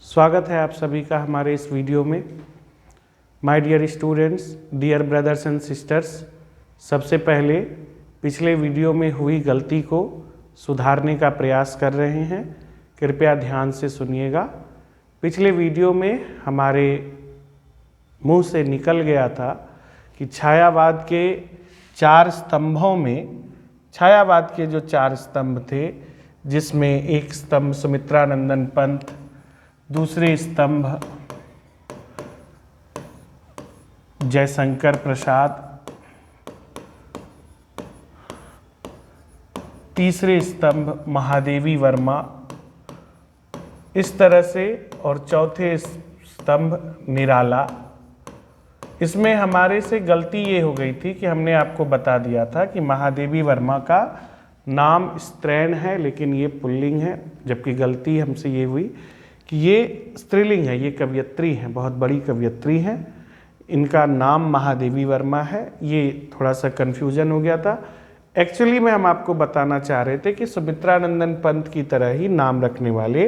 स्वागत है आप सभी का हमारे इस वीडियो में। My dear students, dear brothers and sisters, सबसे पहले पिछले वीडियो में हुई गलती को सुधारने का प्रयास कर रहे हैं। कृपया ध्यान से सुनिएगा। पिछले वीडियो में हमारे मुंह से निकल गया था कि छायावाद के चार स्तंभों में, छायावाद के जो चार स्तंभ थे, जिसमें एक स्तंभ सुमित्रानंदन पंत, दूसरे स्तंभ जयशंकर प्रसाद, तीसरे स्तंभ महादेवी वर्मा, इस तरह से, और चौथे स्तंभ निराला। इसमें हमारे से गलती ये हो गई थी कि हमने आपको बता दिया था कि महादेवी वर्मा का नाम स्त्रैण है लेकिन ये पुल्लिंग है, जबकि गलती हमसे ये हुई कि ये स्त्रीलिंग है। ये कवयित्री हैं, बहुत बड़ी कवयित्री हैं, इनका नाम महादेवी वर्मा है। ये थोड़ा सा कन्फ्यूजन हो गया था। एक्चुअली में हम आपको बताना चाह रहे थे कि सुमित्रानंदन पंत की तरह ही नाम रखने वाले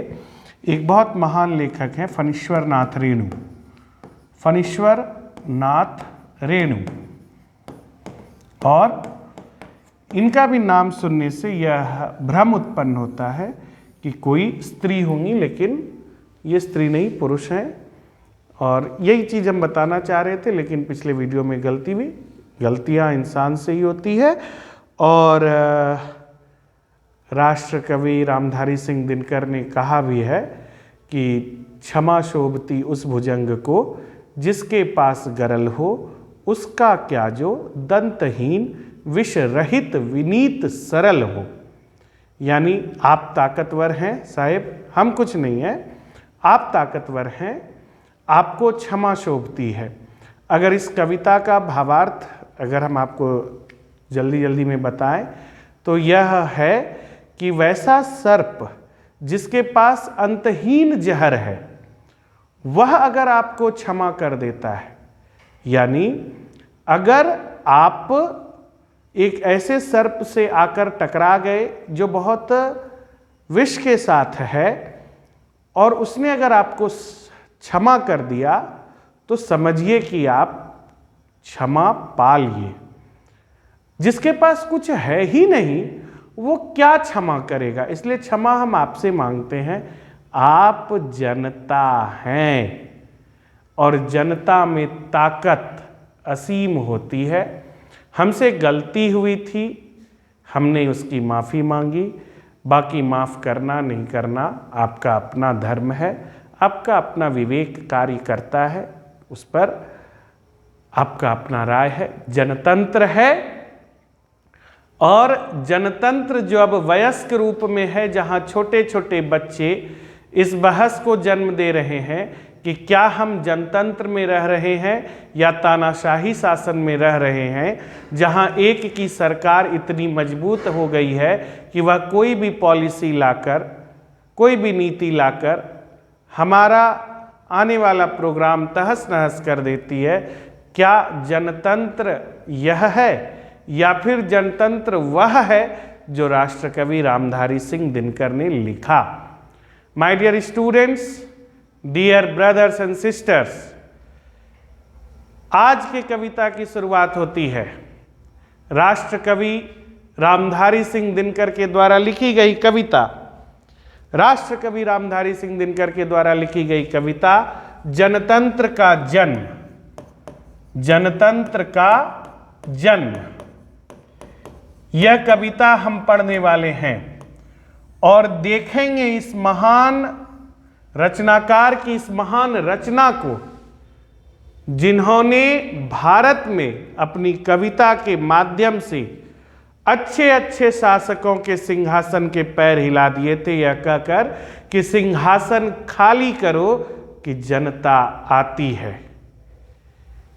एक बहुत महान लेखक हैं फणीश्वर नाथ रेणु। फणीश्वर नाथ रेणु, और इनका भी नाम सुनने से यह भ्रम उत्पन्न होता है कि कोई स्त्री होंगी, लेकिन ये स्त्री नहीं, पुरुष हैं। और यही चीज़ हम बताना चाह रहे थे, लेकिन पिछले वीडियो में गलती हुई। गलतियाँ इंसान से ही होती है। और राष्ट्र कवि रामधारी सिंह दिनकर ने कहा भी है कि क्षमा शोभती उस भुजंग को जिसके पास गरल हो, उसका क्या जो दंतहीन विष रहित विनीत सरल हो। यानी आप ताकतवर हैं साहेब, हम कुछ नहीं हैं, आप ताकतवर हैं, आपको क्षमा शोभती है। अगर इस कविता का भावार्थ अगर हम आपको जल्दी जल्दी में बताएं तो यह है कि वैसा सर्प जिसके पास अंतहीन जहर है, वह अगर आपको क्षमा कर देता है, यानी अगर आप एक ऐसे सर्प से आकर टकरा गए जो बहुत विष के साथ है, और उसने अगर आपको क्षमा कर दिया, तो समझिए कि आप क्षमा पा लिए। जिसके पास कुछ है ही नहीं, वो क्या क्षमा करेगा? इसलिए क्षमा हम आपसे मांगते हैं। आप जनता हैं, और जनता में ताकत असीम होती है। हमसे गलती हुई थी, हमने उसकी माफ़ी मांगी। बाकी माफ़ करना नहीं करना आपका अपना धर्म है, आपका अपना विवेक कार्य करता है, उस पर आपका अपना राय है। जनतंत्र है, और जनतंत्र जो अब वयस्क रूप में है, जहाँ छोटे छोटे बच्चे इस बहस को जन्म दे रहे हैं कि क्या हम जनतंत्र में रह रहे हैं या तानाशाही शासन में रह रहे हैं, जहां एक की सरकार इतनी मजबूत हो गई है कि वह कोई भी पॉलिसी लाकर, कोई भी नीति लाकर हमारा आने वाला प्रोग्राम तहस नहस कर देती है। क्या जनतंत्र यह है, या फिर जनतंत्र वह है जो राष्ट्रकवि रामधारी सिंह दिनकर ने लिखा? My dear students, dear brothers and sisters, आज की कविता की शुरुआत होती है राष्ट्रकवि रामधारी सिंह दिनकर के द्वारा लिखी गई कविता। राष्ट्रकवि रामधारी सिंह दिनकर के द्वारा लिखी गई कविता जनतंत्र का जन्म। जनतंत्र का जन्म, यह कविता हम पढ़ने वाले हैं और देखेंगे इस महान रचनाकार की इस महान रचना को, जिन्होंने भारत में अपनी कविता के माध्यम से अच्छे अच्छे शासकों के सिंहासन के पैर हिला दिए थे, यह कहकर कि सिंहासन खाली करो कि जनता आती है।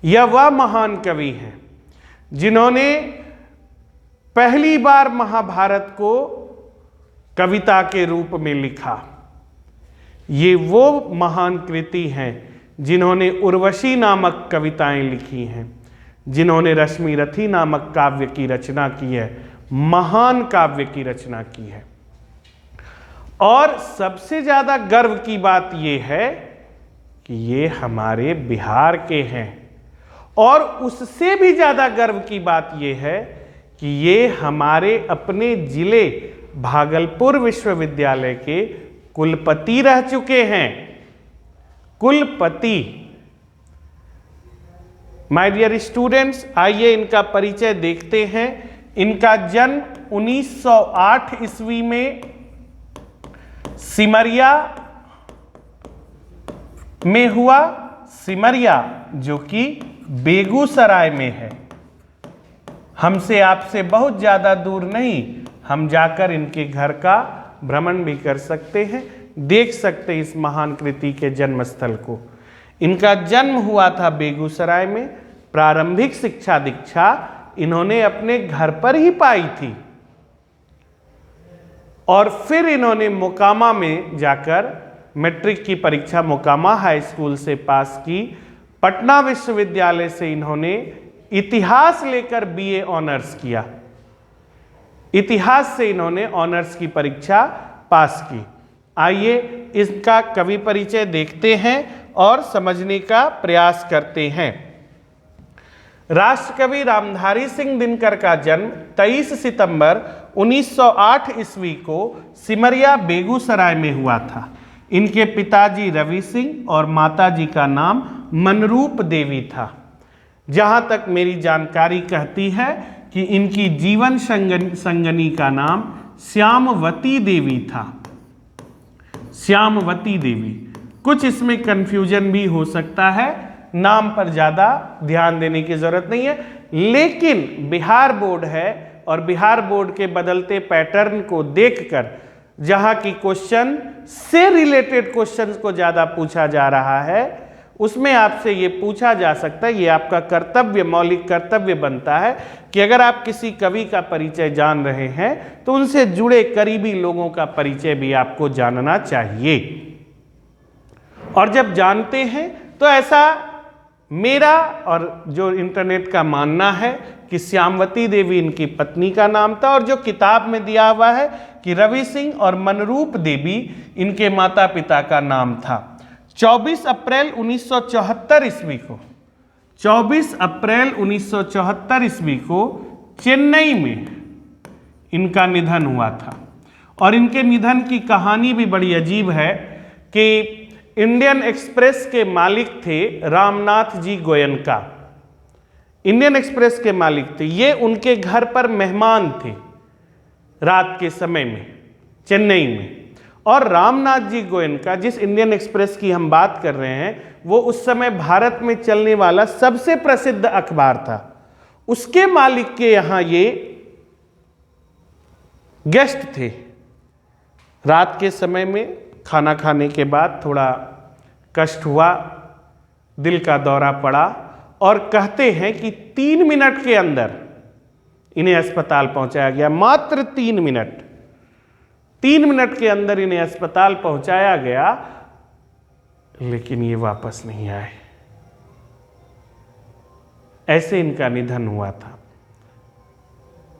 यह वह महान कवि हैं जिन्होंने पहली बार महाभारत को कविता के रूप में लिखा। ये वो महान कृति हैं जिन्होंने उर्वशी नामक कविताएं लिखी हैं, जिन्होंने रश्मि रथी नामक काव्य की रचना की है, महान काव्य की रचना की है। और सबसे ज्यादा गर्व की बात यह है कि ये हमारे बिहार के हैं, और उससे भी ज्यादा गर्व की बात यह है कि ये हमारे अपने जिले भागलपुर विश्वविद्यालय के कुलपति रह चुके हैं। कुलपति। माय डियर स्टूडेंट्स, आइए इनका परिचय देखते हैं। इनका जन्म 1908 ईस्वी में सिमरिया में हुआ। सिमरिया जो कि बेगूसराय में है। हमसे आपसे बहुत ज़्यादा दूर नहीं, हम जाकर इनके घर का भ्रमण भी कर सकते हैं, देख सकते हैं इस महान कृति के जन्मस्थल को। इनका जन्म हुआ था बेगूसराय में। प्रारंभिक शिक्षा दीक्षा इन्होंने अपने घर पर ही पाई थी, और फिर इन्होंने मोकामा में जाकर मैट्रिक की परीक्षा मोकामा हाई स्कूल से पास की। पटना विश्वविद्यालय से इन्होंने इतिहास लेकर बीए ऑनर्स किया। इतिहास से इन्होंने ऑनर्स की परीक्षा पास की। आइए इसका कवि परिचय देखते हैं और समझने का प्रयास करते हैं। राष्ट्रकवि रामधारी सिंह दिनकर का जन्म 23 सितंबर 1908 ईस्वी को सिमरिया बेगूसराय में हुआ था। इनके पिताजी रवि सिंह और माताजी का नाम मनरूप देवी था। जहाँ तक मेरी जानकारी कहती है कि इनकी जीवन संगनी का नाम श्यामवती देवी था। श्यामवती देवी। कुछ इसमें कन्फ्यूजन भी हो सकता है, नाम पर ज़्यादा ध्यान देने की ज़रूरत नहीं है, लेकिन बिहार बोर्ड है और बिहार बोर्ड के बदलते पैटर्न को देखकर जहाँ की क्वेश्चन से रिलेटेड क्वेश्चंस को ज़्यादा पूछा जा रहा है, उसमें आपसे ये पूछा जा सकता है, ये आपका कर्तव्य, मौलिक कर्तव्य बनता है कि अगर आप किसी कवि का परिचय जान रहे हैं तो उनसे जुड़े करीबी लोगों का परिचय भी आपको जानना चाहिए। और जब जानते हैं तो ऐसा मेरा और जो इंटरनेट का मानना है कि श्यामवती देवी इनकी पत्नी का नाम था, और जो किताब में दिया हुआ है कि रवि सिंह और मनरूप देवी इनके माता पिता का नाम था। 24 अप्रैल 1974 ईस्वी को 24 अप्रैल 1974 ईस्वी को चेन्नई में इनका निधन हुआ था। और इनके निधन की कहानी भी बड़ी अजीब है कि इंडियन एक्सप्रेस के मालिक थे रामनाथ जी गोयनका। इंडियन एक्सप्रेस के मालिक थे, ये उनके घर पर मेहमान थे रात के समय में चेन्नई में। और रामनाथ जी गोयनका, जिस इंडियन एक्सप्रेस की हम बात कर रहे हैं, वो उस समय भारत में चलने वाला सबसे प्रसिद्ध अखबार था। उसके मालिक के यहाँ ये गेस्ट थे। रात के समय में खाना खाने के बाद थोड़ा कष्ट हुआ, दिल का दौरा पड़ा, और कहते हैं कि 3 मिनट के अंदर इन्हें अस्पताल पहुंचाया गया। मात्र 3 मिनट। 3 मिनट के अंदर इन्हें अस्पताल पहुंचाया गया, लेकिन ये वापस नहीं आए। ऐसे इनका निधन हुआ था।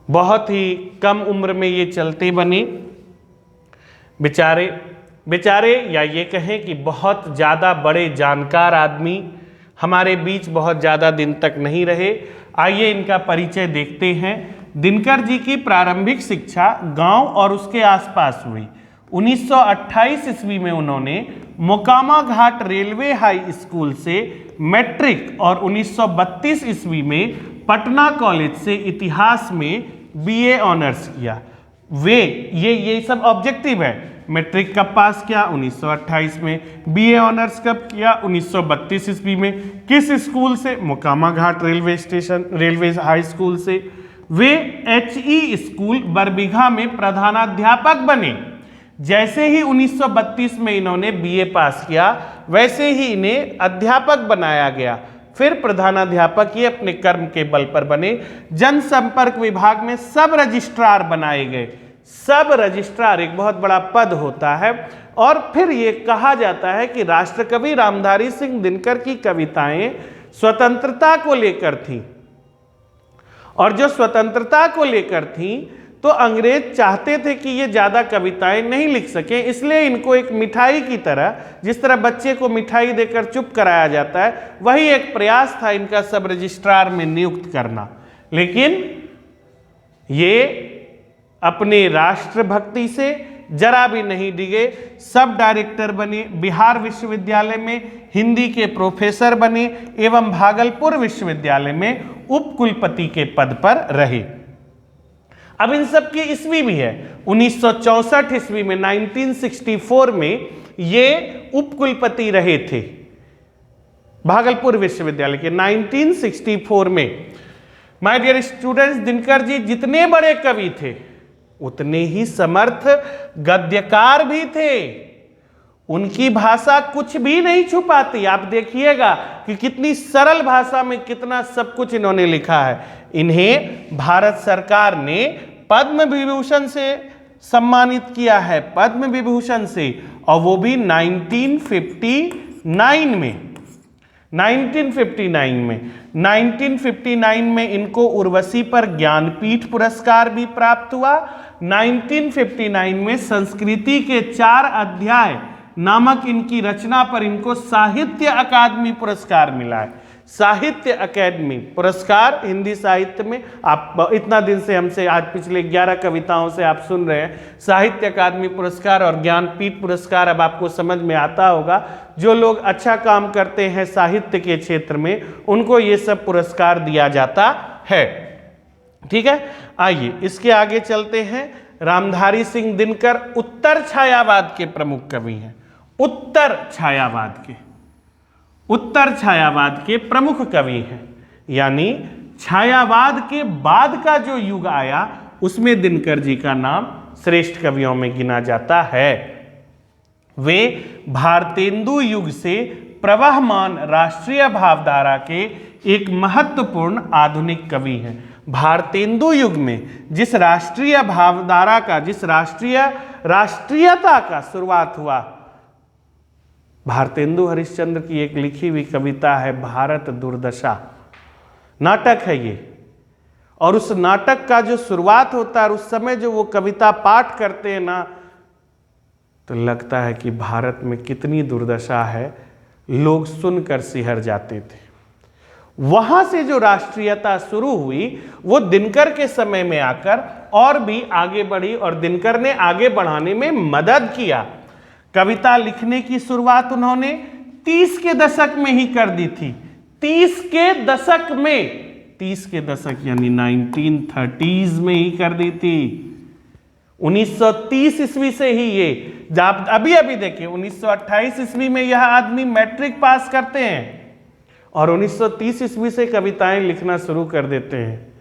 बहुत ही कम उम्र में ये चलते बने। बेचारे या ये कहें कि बहुत ज़्यादा बड़े जानकार आदमी हमारे बीच बहुत ज़्यादा दिन तक नहीं रहे। आइए इनका परिचय देखते हैं। दिनकर जी की प्रारंभिक शिक्षा गांव और उसके आसपास हुई। 1928 ईस्वी में उन्होंने मोकामा घाट रेलवे हाई स्कूल से मैट्रिक और 1932 ईस्वी में पटना कॉलेज से इतिहास में बीए ऑनर्स किया। ये सब ऑब्जेक्टिव है। मैट्रिक कब पास किया? 1928 में। बीए ऑनर्स कब किया? 1932 ईस्वी में। किस स्कूल से? मोकामा घाट रेलवे हाई स्कूल से। वे HE स्कूल बरबीघा में प्रधानाध्यापक बने। जैसे ही 1932 में इन्होंने बीए पास किया, वैसे ही इन्हें अध्यापक बनाया गया। फिर प्रधानाध्यापक ये अपने कर्म के बल पर बने। जनसंपर्क विभाग में सब रजिस्ट्रार बनाए गए। सब रजिस्ट्रार एक बहुत बड़ा पद होता है। और फिर ये कहा जाता है कि राष्ट्रकवि रामधारी सिंह दिनकर की कविताएं स्वतंत्रता को लेकर थीं, और जो स्वतंत्रता को लेकर थीं तो अंग्रेज चाहते थे कि ये ज़्यादा कविताएं नहीं लिख सकें, इसलिए इनको एक मिठाई की तरह, जिस तरह बच्चे को मिठाई देकर चुप कराया जाता है, वही एक प्रयास था इनका सब रजिस्ट्रार में नियुक्त करना। लेकिन ये अपने राष्ट्रभक्ति से जरा भी नहीं डिगे, सब डायरेक्टर बने, बिहार विश्वविद्यालय में हिंदी के प्रोफेसर बने एवं भागलपुर विश्वविद्यालय में उपकुलपति के पद पर रहे। अब इन सब की ईस्वी भी है, 1964 ईस्वी में, 1964 में ये उपकुलपति रहे थे भागलपुर विश्वविद्यालय के, 1964 में। My dear students, Dinkar ji जितने बड़े कवि थे उतने ही समर्थ गद्यकार भी थे। उनकी भाषा कुछ भी नहीं छुपाती। आप देखिएगा कि कितनी सरल भाषा में कितना सब कुछ इन्होंने लिखा है। इन्हें भारत सरकार ने पद्म विभूषण से सम्मानित किया है, पद्म विभूषण से, और वो भी 1959 में। 1959 में इनको उर्वशी पर ज्ञानपीठ पुरस्कार भी प्राप्त हुआ। 1959 में संस्कृति के 4 अध्याय नामक इनकी रचना पर इनको साहित्य अकादमी पुरस्कार मिला है। साहित्य अकादमी पुरस्कार हिंदी साहित्य में, आप इतना दिन से हमसे, आज पिछले 11 कविताओं से आप सुन रहे हैं, साहित्य अकादमी पुरस्कार और ज्ञानपीठ पुरस्कार अब आपको समझ में आता होगा। जो लोग अच्छा काम करते हैं साहित्य के क्षेत्र में, उनको ये सब पुरस्कार दिया जाता है। ठीक है, आइए इसके आगे चलते हैं। रामधारी सिंह दिनकर उत्तर छायावाद के प्रमुख कवि हैं। उत्तर छायावाद के प्रमुख कवि हैं, यानी छायावाद के बाद का जो युग आया उसमें दिनकर जी का नाम श्रेष्ठ कवियों में गिना जाता है। वे भारतेंदु युग से प्रवहमान राष्ट्रीय भावधारा के एक महत्वपूर्ण आधुनिक कवि हैं। भारतेंदु युग में जिस राष्ट्रीय भावधारा का, जिस राष्ट्रीयता का शुरुआत हुआ, भारतेंदु हरिश्चंद्र की एक लिखी हुई कविता है भारत दुर्दशा, नाटक है ये। और उस नाटक का जो शुरुआत होता है, उस समय जो वो कविता पाठ करते हैं ना, तो लगता है कि भारत में कितनी दुर्दशा है, लोग सुनकर सिहर जाते थे। वहां से जो राष्ट्रीयता शुरू हुई वो दिनकर के समय में आकर और भी आगे बढ़ी, और दिनकर ने आगे बढ़ाने में मदद किया। कविता लिखने की शुरुआत उन्होंने 30 के दशक में ही कर दी थी। 30 के दशक यानी 1930s में ही कर दी थी। 1930 ईस्वी से ही ये, जब अभी देखिए 1928 ईस्वी में यह आदमी मैट्रिक पास करते हैं और 1930 ईस्वी से कविताएं लिखना शुरू कर देते हैं।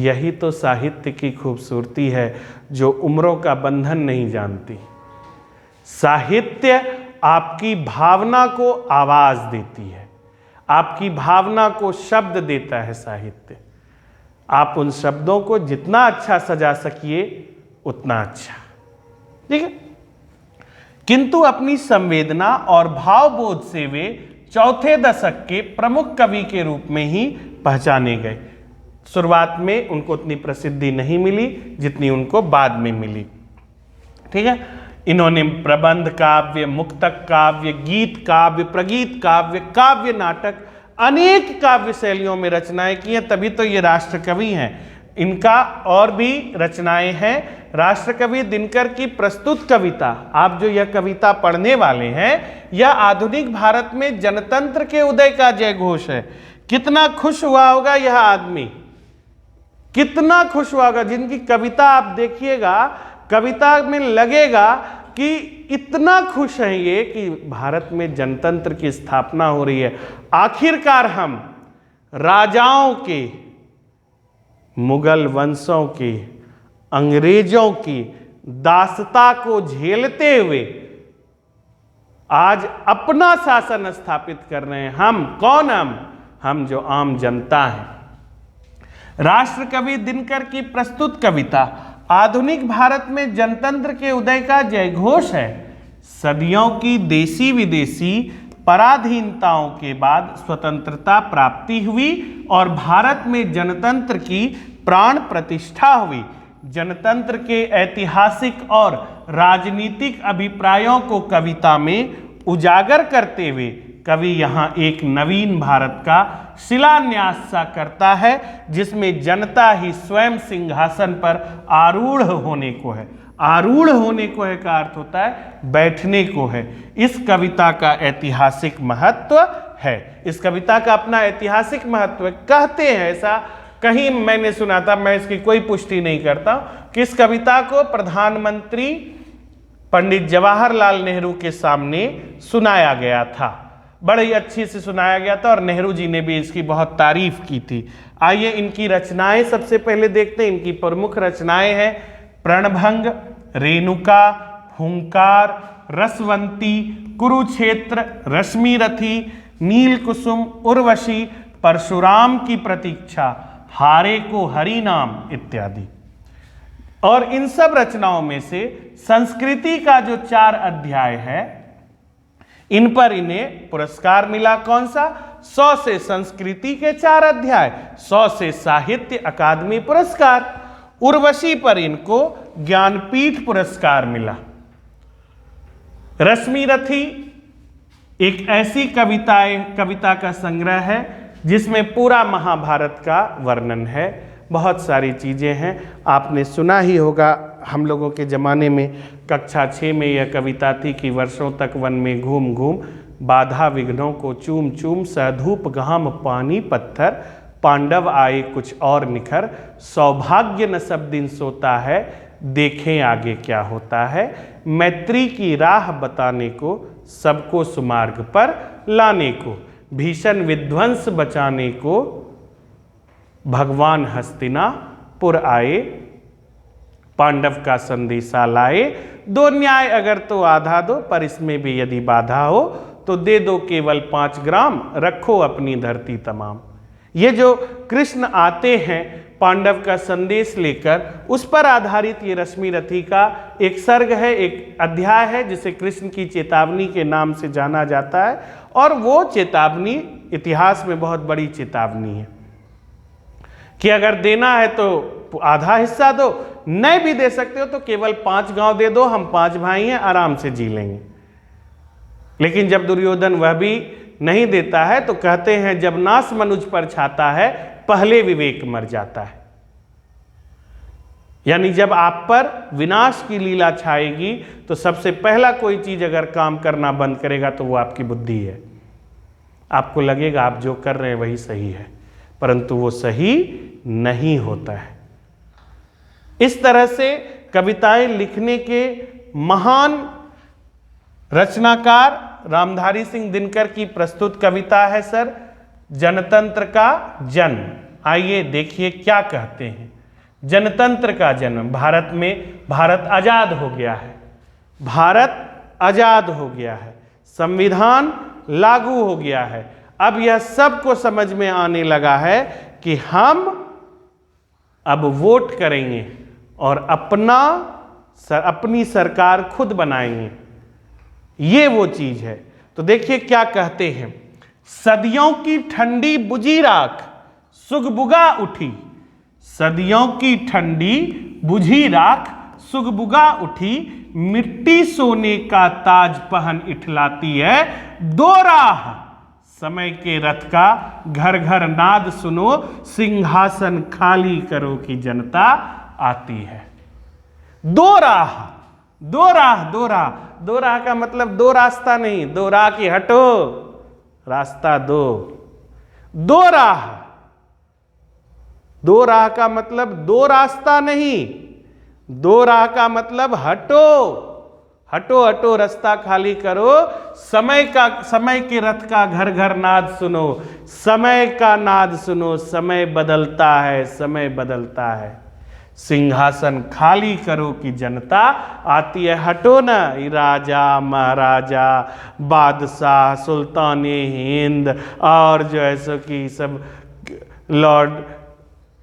यही तो साहित्य की खूबसूरती है, जो उम्रों का बंधन नहीं जानती। साहित्य आपकी भावना को आवाज देती है, आपकी भावना को शब्द देता है साहित्य। आप उन शब्दों को जितना अच्छा सजा सकिए उतना अच्छा, ठीक है। किंतु अपनी संवेदना और भावबोध से वे चौथे दशक के प्रमुख कवि के रूप में ही पहचाने गए। शुरुआत में उनको उतनी प्रसिद्धि नहीं मिली जितनी उनको बाद में मिली, ठीक है। इन्होंने प्रबंध काव्य, मुक्तक काव्य, गीत काव्य, प्रगीत काव्य, काव्य नाटक, अनेक काव्य शैलियों में रचनाएं की हैं, तभी तो ये राष्ट्रकवि हैं। इनका और भी रचनाएं हैं। राष्ट्रकवि दिनकर की प्रस्तुत कविता, आप जो यह कविता पढ़ने वाले हैं, यह आधुनिक भारत में जनतंत्र के उदय का जय घोष है। कितना खुश हुआ होगा यह आदमी, कितना खुश हुआ होगा। जिनकी कविता आप देखिएगा, कविता में लगेगा कि इतना खुश हैं ये कि भारत में जनतंत्र की स्थापना हो रही है। आखिरकार हम राजाओं के, मुगल वंशों के, अंग्रेजों की दासता को झेलते हुए आज अपना शासन स्थापित कर रहे हैं। हम कौन? हम जो आम जनता हैं। राष्ट्रकवि दिनकर की प्रस्तुत कविता आधुनिक भारत में जनतंत्र के उदय का जयघोष है। सदियों की देसी विदेशी पराधीनताओं के बाद स्वतंत्रता प्राप्ति हुई और भारत में जनतंत्र की प्राण प्रतिष्ठा हुई। जनतंत्र के ऐतिहासिक और राजनीतिक अभिप्रायों को कविता में उजागर करते हुए कवि यहाँ एक नवीन भारत का शिलान्यास सा करता है, जिसमें जनता ही स्वयं सिंहासन पर आरूढ़ होने को है। आरूढ़ होने को है का अर्थ होता है बैठने को है। इस कविता का ऐतिहासिक महत्व है। इस कविता का अपना ऐतिहासिक महत्व है। कहते हैं, ऐसा कहीं मैंने सुना था, मैं इसकी कोई पुष्टि नहीं करता, कि इस कविता को प्रधानमंत्री पंडित जवाहरलाल नेहरू के सामने सुनाया गया था। बड़ी अच्छी से सुनाया गया था और नेहरू जी ने भी इसकी बहुत तारीफ की थी। आइए इनकी रचनाएं सबसे पहले देखते हैं। इनकी प्रमुख रचनाएं हैं प्रणभंग, रेणुका, हुंकार, रसवंती, कुरुक्षेत्र, रश्मिरथी, नील कुसुम, उर्वशी, परशुराम की प्रतीक्षा, हारे को हरि नाम इत्यादि। और इन सब रचनाओं में से संस्कृति का जो 4 अध्याय है, इन पर इन्हें पुरस्कार मिला। कौन सा? 100 से संस्कृति के 4 अध्याय, 100 से साहित्य अकादमी पुरस्कार। उर्वशी पर इनको ज्ञानपीठ पुरस्कार मिला। रश्मिरथी एक ऐसी कविता का संग्रह है जिसमें पूरा महाभारत का वर्णन है। बहुत सारी चीज़ें हैं, आपने सुना ही होगा। हम लोगों के ज़माने में कक्षा 6 में यह कविता थी कि वर्षों तक वन में घूम घूम, बाधा विघ्नों को चूम चूम, सधूप घाम पानी पत्थर, पांडव आए कुछ और निखर, सौभाग्य न सब दिन सोता है, देखें आगे क्या होता है, मैत्री की राह बताने को, सबको सुमार्ग पर लाने को, भीषण विध्वंस बचाने को, भगवान हस्तिनापुर आए, पांडव का संदेशा लाए, दो न्याय अगर तो आधा दो, पर इसमें भी यदि बाधा हो तो दे दो केवल 5 ग्राम, रखो अपनी धरती तमाम। ये जो कृष्ण आते हैं पांडव का संदेश लेकर, उस पर आधारित ये रश्मिरथी का एक सर्ग है, एक अध्याय है, जिसे कृष्ण की चेतावनी के नाम से जाना जाता है। और वो चेतावनी इतिहास में बहुत बड़ी चेतावनी है कि अगर देना है तो आधा हिस्सा दो, नहीं भी दे सकते हो तो केवल 5 गांव दे दो, हम 5 भाई हैं, आराम से जी लेंगे। लेकिन जब दुर्योधन वह भी नहीं देता है तो कहते हैं जब नाश मनुज पर छाता है, पहले विवेक मर जाता है। यानी जब आप पर विनाश की लीला छाएगी तो सबसे पहला कोई चीज अगर काम करना बंद करेगा तो वो आपकी बुद्धि है। आपको लगेगा आप जो कर रहे हैं वही सही है, परंतु वो सही नहीं होता है। इस तरह से कविताएं लिखने के महान रचनाकार रामधारी सिंह दिनकर की प्रस्तुत कविता है सर, जनतंत्र का जन्म। आइए देखिए क्या कहते हैं। जनतंत्र का जन्म, भारत में, भारत आजाद हो गया है, भारत आजाद हो गया है, संविधान लागू हो गया है। अब यह सबको समझ में आने लगा है कि हम अब वोट करेंगे और अपनी सरकार खुद बनाएंगे। ये वो चीज है। तो देखिए क्या कहते हैं। सदियों की ठंडी बुझी राख सुगबुगा उठी, सदियों की ठंडी बुझी राख सुगबुगा उठी, मिट्टी सोने का ताज पहन इठलाती है दो राह, समय के रथ का घर घर नाद सुनो, सिंहासन खाली करो कि जनता आती है। दो राह, दो राह, दो राह, दो राह का मतलब दो रास्ता नहीं, दो राह की हटो, रास्ता दो। दो राह, दो राह का मतलब दो रास्ता नहीं, दो राह का मतलब हटो, हटो हटो, रास्ता खाली करो, समय के रथ का घर घर नाद सुनो, समय का नाद सुनो, समय बदलता है, समय बदलता है, सिंहासन खाली करो कि जनता आती है। हटो ना, राजा महाराजा बादशाह सुल्तान हिंद और जो है सो कि सब लॉर्ड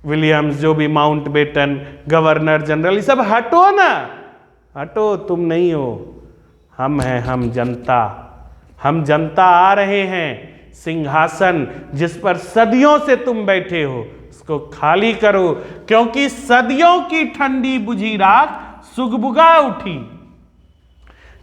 विलियम्स, जो भी माउंटबेटन, गवर्नर जनरल, ये सब हटो ना, हटो, तुम नहीं हो, हम हैं, हम जनता, हम जनता आ रहे हैं, सिंहासन जिस पर सदियों से तुम बैठे हो उसको खाली करो, क्योंकि सदियों की ठंडी बुझी राख सुगबुगा उठी।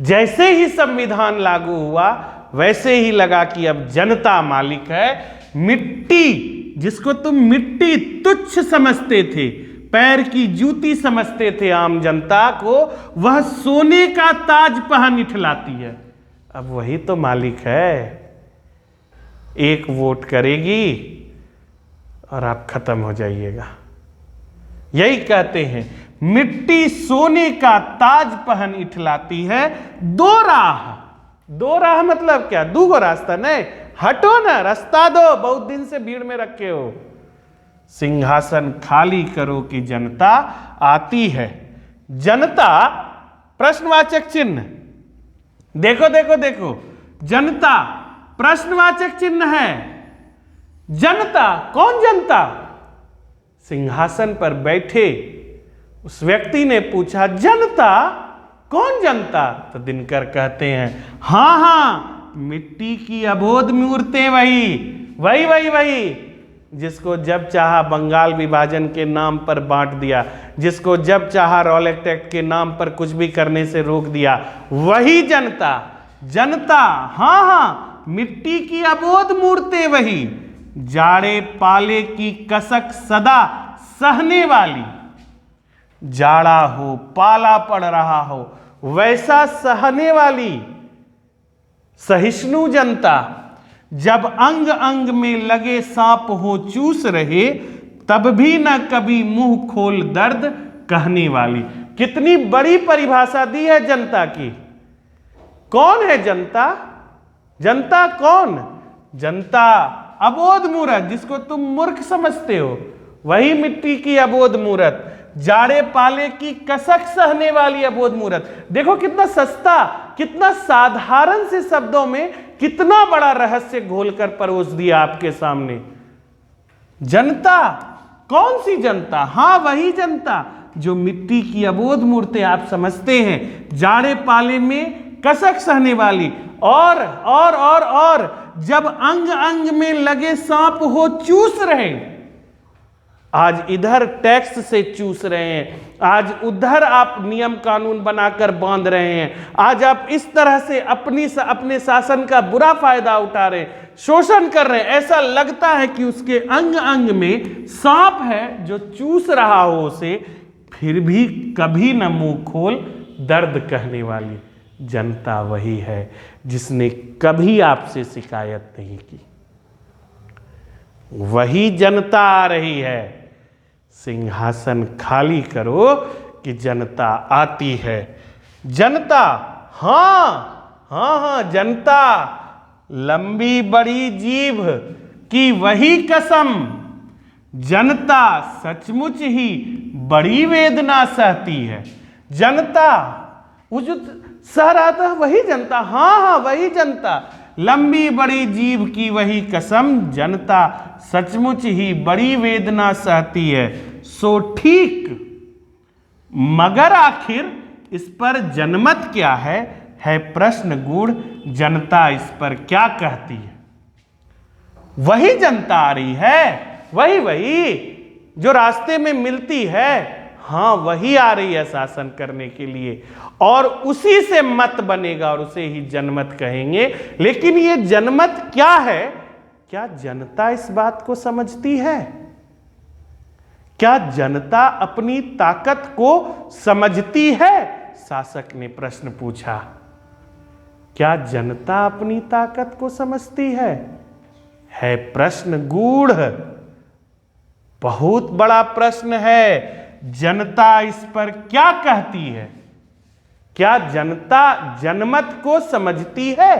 जैसे ही संविधान लागू हुआ वैसे ही लगा कि अब जनता मालिक है। मिट्टी, जिसको तुम मिट्टी तुच्छ समझते थे, पैर की जूती समझते थे आम जनता को, वह सोने का ताज पहन इठलाती है। अब वही तो मालिक है। एक वोट करेगी और आप खत्म हो जाइएगा। यही कहते हैं, मिट्टी सोने का ताज पहन इठलाती है। दो राह मतलब क्या? दूगो रास्ता नहीं, हटो ना, रास्ता दो, बहुत दिन से भीड़ में रखे हो। सिंहासन खाली करो कि जनता आती है। जनता प्रश्नवाचक चिन्ह, देखो देखो देखो, जनता प्रश्नवाचक चिन्ह है। जनता, कौन जनता? सिंहासन पर बैठे उस व्यक्ति ने पूछा, जनता कौन जनता? तो दिनकर कहते हैं, हाँ हाँ, मिट्टी की अबोध मूर्तें, वही जिसको जब चाहा बंगाल विभाजन के नाम पर बांट दिया, जिसको जब चाहा रॉलेट एक्ट के नाम पर कुछ भी करने से रोक दिया, वही जनता। जनता, हाँ हाँ, मिट्टी की अबोध मूर्तें वही, जाड़े पाले की कसक सदा सहने वाली। जाड़ा हो, पाला पड़ रहा हो, वैसा सहने वाली सहिष्णु जनता। जब अंग अंग में लगे सांप हो चूस रहे, तब भी न कभी मुंह खोल दर्द कहने वाली। कितनी बड़ी परिभाषा दी है जनता की। कौन है जनता? जनता कौन? जनता अबोध मूर्त, जिसको तुम मूर्ख समझते हो, वही मिट्टी की अबोध मूर्त, जाड़े पाले की कसक सहने वाली अबोध मूर्त। देखो कितना सस्ता, कितना साधारण से शब्दों में कितना बड़ा रहस्य घोलकर परोस दिया आपके सामने। जनता, कौन सी जनता? हाँ, वही जनता जो मिट्टी की अबोध मूर्तें आप समझते हैं, जाड़े पाले में कसक सहने वाली। और जब अंग अंग में लगे सांप हो चूस रहे, आज इधर टैक्स से चूस रहे हैं, आज उधर आप नियम कानून बनाकर बांध रहे हैं, आज आप इस तरह से अपने शासन का बुरा फायदा उठा रहे हैं, शोषण कर रहे हैं। ऐसा लगता है कि उसके अंग अंग में सांप है जो चूस रहा हो उसे, फिर भी कभी न मुंह खोल दर्द कहने वाली जनता वही है जिसने कभी आपसे शिकायत नहीं की। वही जनता आ रही है। सिंहासन खाली करो कि जनता आती है। जनता, हाँ, जनता, लंबी बड़ी जीभ की वही कसम, जनता सचमुच ही बड़ी वेदना सहती है। जनता, वो जो सह रहा था वही जनता, हाँ, वही जनता, लंबी बड़ी जीभ की वही कसम, जनता सचमुच ही बड़ी वेदना सहती है। सो ठीक, मगर आखिर इस पर जनमत क्या है प्रश्न गूढ़, जनता इस पर क्या कहती है? वही जनता आ रही है, वही जो रास्ते में मिलती है, हाँ, वही आ रही है शासन करने के लिए, और उसी से मत बनेगा और उसे ही जनमत कहेंगे। लेकिन ये जनमत क्या है? क्या जनता इस बात को समझती है? क्या जनता अपनी ताकत को समझती है? शासक ने प्रश्न पूछा। क्या जनता अपनी ताकत को समझती है प्रश्न गूढ़, बहुत बड़ा प्रश्न है। जनता इस पर क्या कहती है? क्या जनता जनमत को समझती है?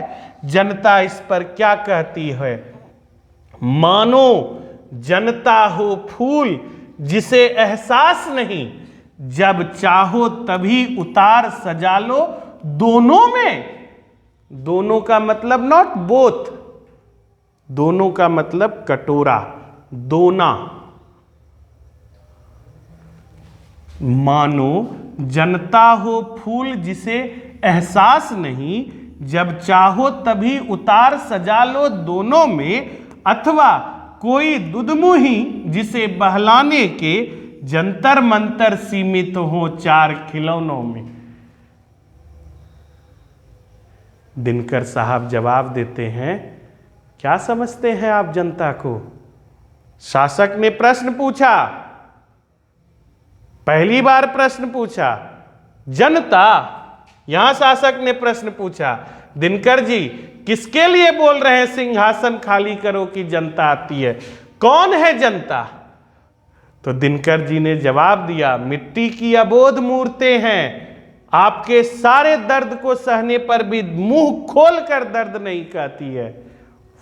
जनता इस पर क्या कहती है? मानो जनता हो फूल जिसे एहसास नहीं, जब चाहो तभी उतार सजा लो दोनों में। दोनों का मतलब नॉट बोथ, दोनों का मतलब कटोरा, दोना। मानो जनता हो फूल जिसे एहसास नहीं, जब चाहो तभी उतार सजा लो दोनों में, अथवा कोई दुधमुही जिसे बहलाने के जंतर मंतर सीमित हो चार खिलौनों में। दिनकर साहब जवाब देते हैं, क्या समझते हैं आप जनता को? शासक ने प्रश्न पूछा, पहली बार प्रश्न पूछा, जनता। यहां शासक ने प्रश्न पूछा, दिनकर जी किसके लिए बोल रहे हैं सिंहासन खाली करो कि जनता आती है? कौन है जनता? तो दिनकर जी ने जवाब दिया, मिट्टी की अबोध मूर्तें हैं, आपके सारे दर्द को सहने पर भी मुंह खोलकर दर्द नहीं कहती है,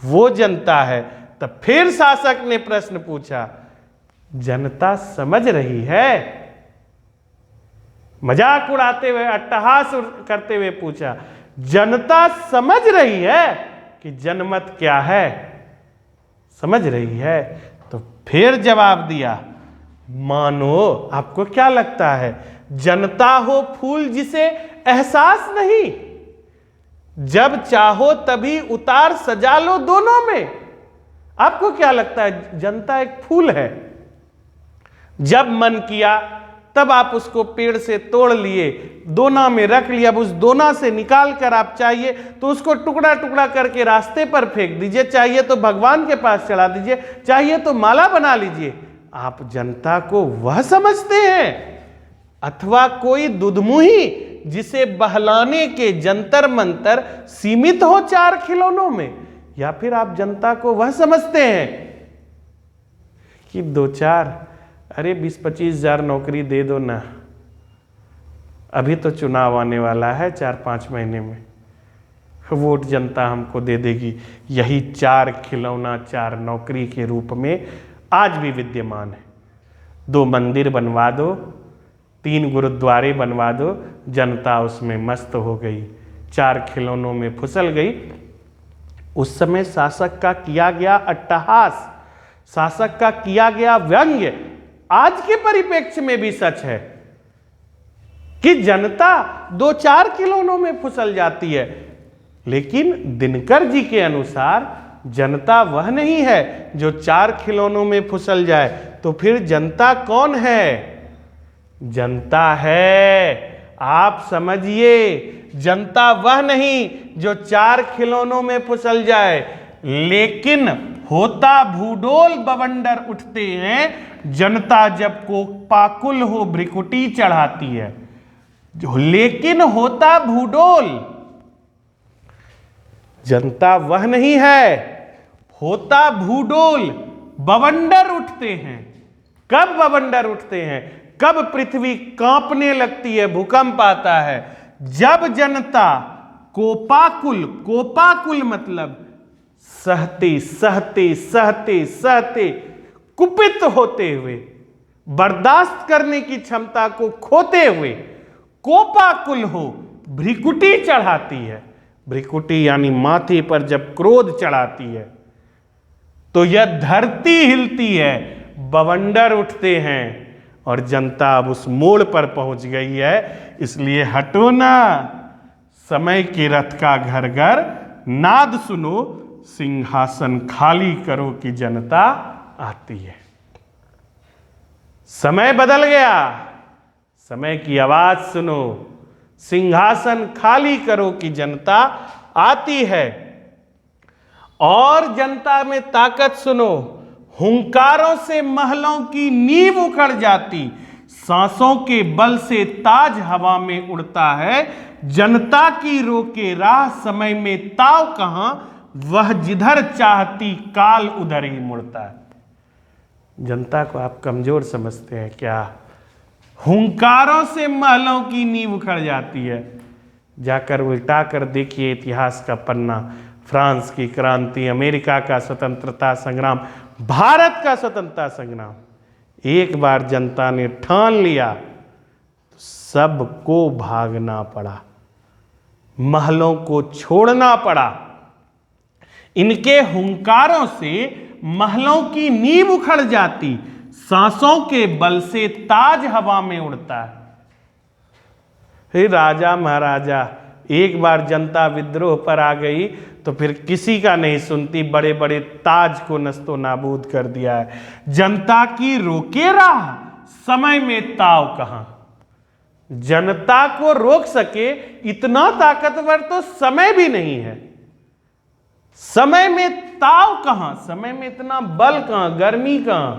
वो जनता है। तब फिर शासक ने प्रश्न पूछा, जनता समझ रही है? मजाक उड़ाते हुए, अट्टहास करते हुए पूछा, जनता समझ रही है कि जनमत क्या है? समझ रही है? तो फिर जवाब दिया, मानो आपको क्या लगता है जनता हो फूल जिसे एहसास नहीं, जब चाहो तभी उतार सजा लो दोनों में। आपको क्या लगता है जनता एक फूल है, जब मन किया तब आप उसको पेड़ से तोड़ लिए, दोना में रख लिया, अब उस दोना से निकाल कर आप चाहिए तो उसको टुकड़ा टुकड़ा करके रास्ते पर फेंक दीजिए, चाहिए तो भगवान के पास चढ़ा दीजिए, चाहिए तो माला बना लीजिए। आप जनता को वह समझते हैं, अथवा कोई दुधमुही जिसे बहलाने के जंतर मंतर सीमित हो चार खिलौनों में? या फिर आप जनता को वह समझते हैं कि दो चार, अरे 20-25 हजार नौकरी दे दो ना, अभी तो चुनाव आने वाला है 4-5 महीने में, वोट जनता हमको दे देगी। यही चार खिलौना चार नौकरी के रूप में आज भी विद्यमान है। 2 मंदिर बनवा दो, 3 गुरुद्वारे बनवा दो, जनता उसमें मस्त हो गई, 4 खिलौनों में फुसल गई। उस समय शासक का किया गया अट्टहास, शासक का किया गया व्यंग्य आज के परिप्रेक्ष्य में भी सच है कि जनता 2-4 खिलौनों में फुसल जाती है। लेकिन दिनकर जी के अनुसार जनता वह नहीं है जो 4 खिलौनों में फुसल जाए। तो फिर जनता कौन है? जनता है, आप समझिए, जनता वह नहीं जो 4 खिलौनों में फुसल जाए, लेकिन होता भूडोल बवंडर उठते हैं, जनता जब को पाकुल हो भ्रिकुटी चढ़ाती है। लेकिन होता भूडोल, जनता वह नहीं है, होता भूडोल बवंडर उठते हैं। कब बवंडर उठते हैं? कब पृथ्वी कांपने लगती है, भूकंप आता है? जब जनता कोपाकुल, कोपाकुल मतलब सहते सहते सहते सहते कुपित होते हुए, बर्दाश्त करने की क्षमता को खोते हुए कोपाकुल हो भ्रिकुटी चढ़ाती है। भ्रिकुटी यानी माथे पर जब क्रोध चढ़ाती है तो यह धरती हिलती है, बवंडर उठते हैं, और जनता अब उस मोड़ पर पहुंच गई है। इसलिए हटो ना, समय के रथ का घर घर नाद सुनो, सिंहासन खाली करो कि जनता आती है। समय बदल गया, समय की आवाज सुनो, सिंहासन खाली करो कि जनता आती है। और जनता में ताकत सुनो, हुंकारों से महलों की नींव उखड़ जाती, सांसों के बल से ताज हवा में उड़ता है, जनता की रोके राह समय में ताव कहां, वह जिधर चाहती काल उधर ही मुड़ता है। जनता को आप कमजोर समझते हैं क्या? हुंकारों से महलों की नींव उखड़ जाती है। जाकर उल्टा कर देखिए इतिहास का पन्ना, फ्रांस की क्रांति, अमेरिका का स्वतंत्रता संग्राम, भारत का स्वतंत्रता संग्राम। एक बार जनता ने ठान लिया तो सबको भागना पड़ा, महलों को छोड़ना पड़ा। इनके हुंकारों से महलों की नींव उखड़ जाती, सांसों के बल से ताज हवा में उड़ता है। हे राजा महाराजा एक बार जनता विद्रोह पर आ गई तो फिर किसी का नहीं सुनती, बड़े बड़े ताज को नस्तो नाबूद कर दिया है। जनता की रोके राह, समय में ताव कहां। जनता को रोक सके इतना ताकतवर तो समय भी नहीं है। समय में ताव कहां, समय में इतना बल कहां, गर्मी कहां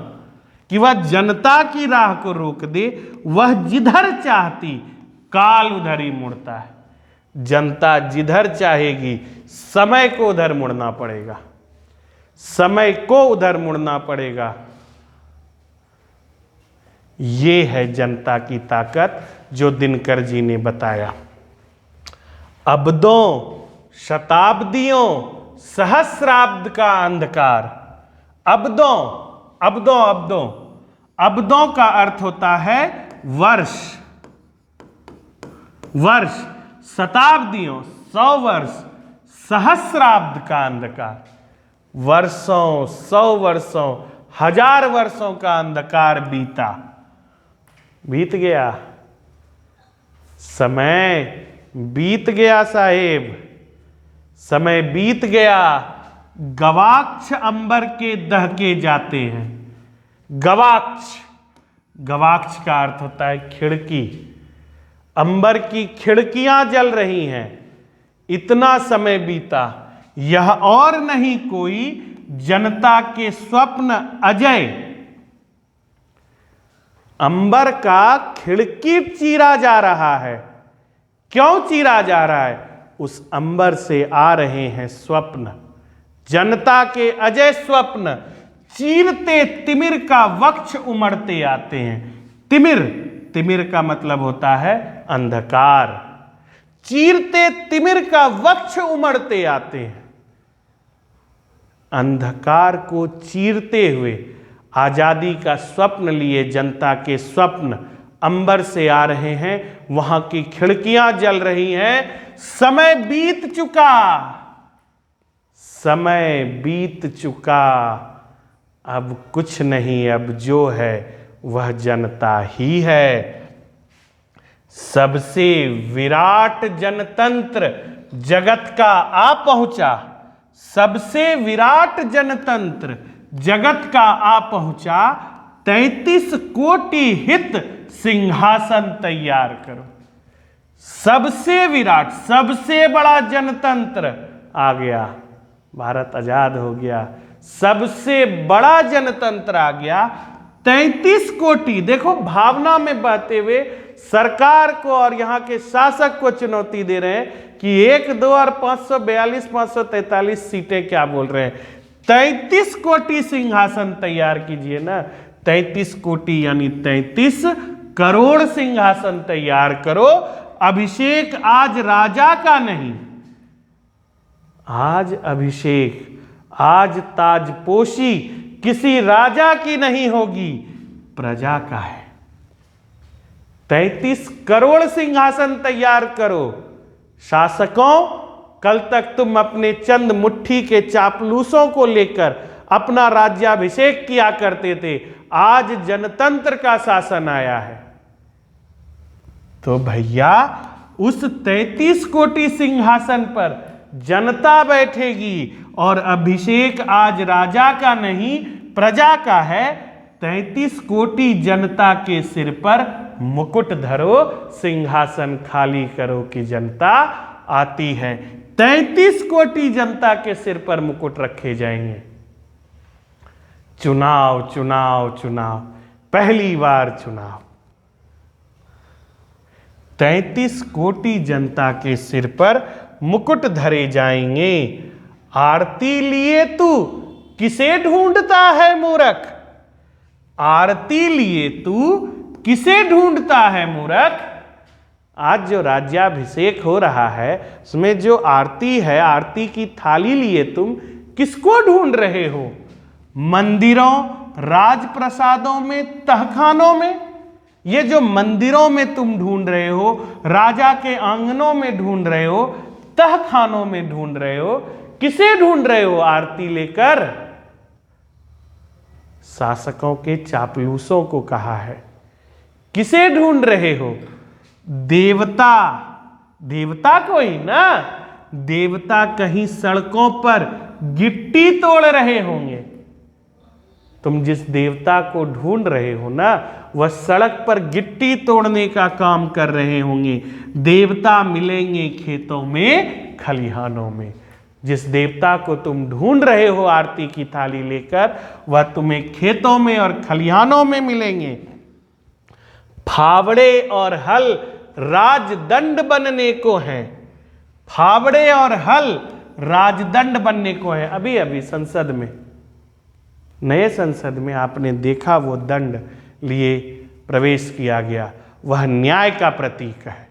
कि वह जनता की राह को रोक दे। वह जिधर चाहती काल उधर ही मुड़ता है। जनता जिधर चाहेगी समय को उधर मुड़ना पड़ेगा, समय को उधर मुड़ना पड़ेगा। ये है जनता की ताकत जो दिनकर जी ने बताया। अब्दों, शताब्दियों, सहस्राब्द का अंधकार। अब्दों, अब्दों, अब्दों, अब्दों का अर्थ होता है वर्ष, वर्ष, शताब्दियों, 100 वर्ष, सहस्राब्द का अंधकार। वर्षों, 100 वर्षों, 1000 वर्षों का अंधकार बीता, बीत गया, समय बीत गया साहेब, समय बीत गया। गवाक्ष अंबर के दहके जाते हैं। गवाक्ष, गवाक्ष का अर्थ होता है खिड़की। अंबर की खिड़कियां जल रही हैं, इतना समय बीता। यह और नहीं कोई जनता के स्वप्न अजय। अंबर का खिड़की चीरा जा रहा है। क्यों चीरा जा रहा है? उस अंबर से आ रहे हैं स्वप्न, जनता के अजय स्वप्न। चीरते तिमिर का वक्ष उमड़ते आते हैं। तिमिर, तिमिर का मतलब होता है अंधकार। चीरते तिमिर का वक्ष उमड़ते आते हैं। अंधकार को चीरते हुए आजादी का स्वप्न लिए जनता के स्वप्न अंबर से आ रहे हैं। वहां की खिड़कियां जल रही हैं। समय बीत चुका, समय बीत चुका। अब कुछ नहीं, अब जो है वह जनता ही है। सबसे विराट जनतंत्र जगत का आ पहुंचा। सबसे विराट जनतंत्र जगत का आ पहुंचा। 33 कोटि हित सिंहासन तैयार करो। सबसे विराट, सबसे बड़ा जनतंत्र आ गया। भारत आजाद हो गया, सबसे बड़ा जनतंत्र आ गया। 33 कोटि, देखो भावना में बहते हुए सरकार को और यहां के शासक को चुनौती दे रहे हैं कि 1, 2 और 542, 543 सीटें क्या बोल रहे हैं। 33 कोटि सिंहासन तैयार कीजिए ना। 33 कोटि यानी 33 करोड़ सिंहासन तैयार करो। अभिषेक आज राजा का नहीं, आज अभिषेक, आज ताजपोशी किसी राजा की नहीं होगी, प्रजा का है। 33 करोड़ सिंहासन तैयार करो। शासकों, कल तक तुम अपने चंद मुट्ठी के चापलूसों को लेकर अपना राज्याभिषेक किया करते थे। आज जनतंत्र का शासन आया है तो भैया उस 33 कोटि सिंहासन पर जनता बैठेगी और अभिषेक आज राजा का नहीं, प्रजा का है। 33 कोटि जनता के सिर पर मुकुट धरो, सिंहासन खाली करो कि जनता आती है। 33 कोटि जनता के सिर पर मुकुट रखे जाएंगे। चुनाव, चुनाव, चुनाव, पहली बार चुनाव। 33 कोटि जनता के सिर पर मुकुट धरे जाएंगे। आरती लिए तू किसे ढूंढता है मूर्ख? आरती लिए तू किसे ढूंढता है मूर्ख? आज जो राज्याभिषेक हो रहा है उसमें जो आरती है, आरती की थाली लिए तुम किसको ढूंढ रहे हो? मंदिरों, राजप्रसादों में, तहखानों में? ये जो मंदिरों में तुम ढूंढ रहे हो, राजा के आंगनों में ढूंढ रहे हो, तहखानों में ढूंढ रहे हो, किसे ढूंढ रहे हो आरती लेकर? शासकों के चापलूसों को कहा है। किसे ढूंढ रहे हो? देवता, देवता को ही ना। देवता कहीं सड़कों पर गिट्टी तोड़ रहे होंगे। तुम जिस देवता को ढूंढ रहे हो ना, वह सड़क पर गिट्टी तोड़ने का काम कर रहे होंगे। देवता मिलेंगे खेतों में, खलिहानों में। जिस देवता को तुम ढूंढ रहे हो आरती की थाली लेकर, वह तुम्हें खेतों में और खलिहानों में मिलेंगे। फावड़े और हल राजदंड बनने को हैं। फावड़े और हल राजदंड बनने को है। अभी अभी संसद में, नए संसद में आपने देखा वो दंड लिए प्रवेश किया गया, वह न्याय का प्रतीक है।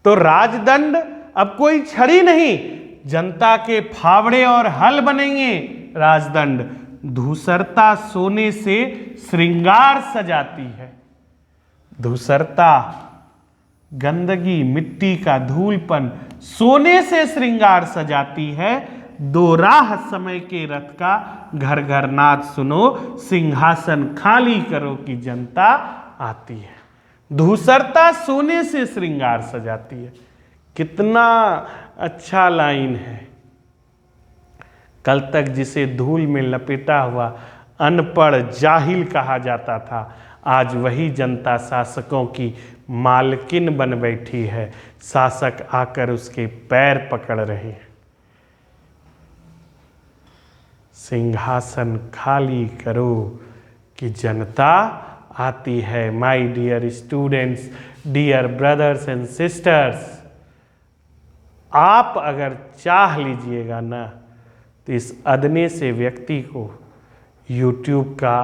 तो राजदंड अब कोई छड़ी नहीं, जनता के फावड़े और हल बनेंगे राजदंड। धूसरता सोने से श्रृंगार सजाती है। धूसरता, गंदगी, मिट्टी का धूलपन सोने से श्रृंगार सजाती है। दो राह समय के रथ का, घर घर नाद सुनो, सिंहासन खाली करो कि जनता आती है। धूसरता सोने से श्रृंगार सजाती है। कितना अच्छा लाइन है। कल तक जिसे धूल में लपेटा हुआ अनपढ़ जाहिल कहा जाता था, आज वही जनता शासकों की मालकिन बन बैठी है। शासक आकर उसके पैर पकड़ रहे हैं। सिंहासन खाली करो कि जनता आती है। My dear students, dear brothers and sisters, आप अगर चाह लीजिएगा ना, तो इस अदने से व्यक्ति को YouTube का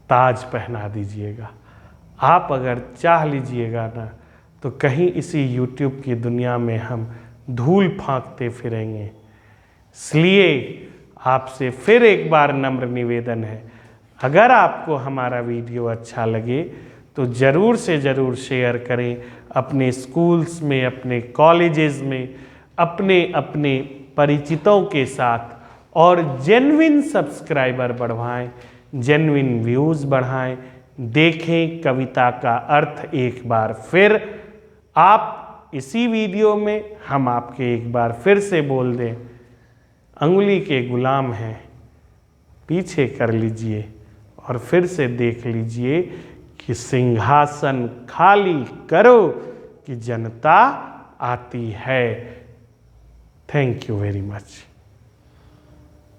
ताज पहना दीजिएगा। आप अगर चाह लीजिएगा ना, तो कहीं इसी YouTube की दुनिया में हम धूल फांकते फिरेंगे। इसलिए आपसे फिर एक बार नम्र निवेदन है, अगर आपको हमारा वीडियो अच्छा लगे तो ज़रूर से ज़रूर शेयर करें। अपने स्कूल्स में, अपने कॉलेजेस में, अपने अपने परिचितों के साथ, और जेन्युइन सब्सक्राइबर बढ़ाएं, जेन्युइन व्यूज़ बढ़ाएं। देखें कविता का अर्थ एक बार फिर। आप इसी वीडियो में हम आपके एक बार फिर से बोल दें, अंगुली के गुलाम हैं, पीछे कर लीजिए और फिर से देख लीजिए कि सिंहासन खाली करो कि जनता आती है। Thank you very much.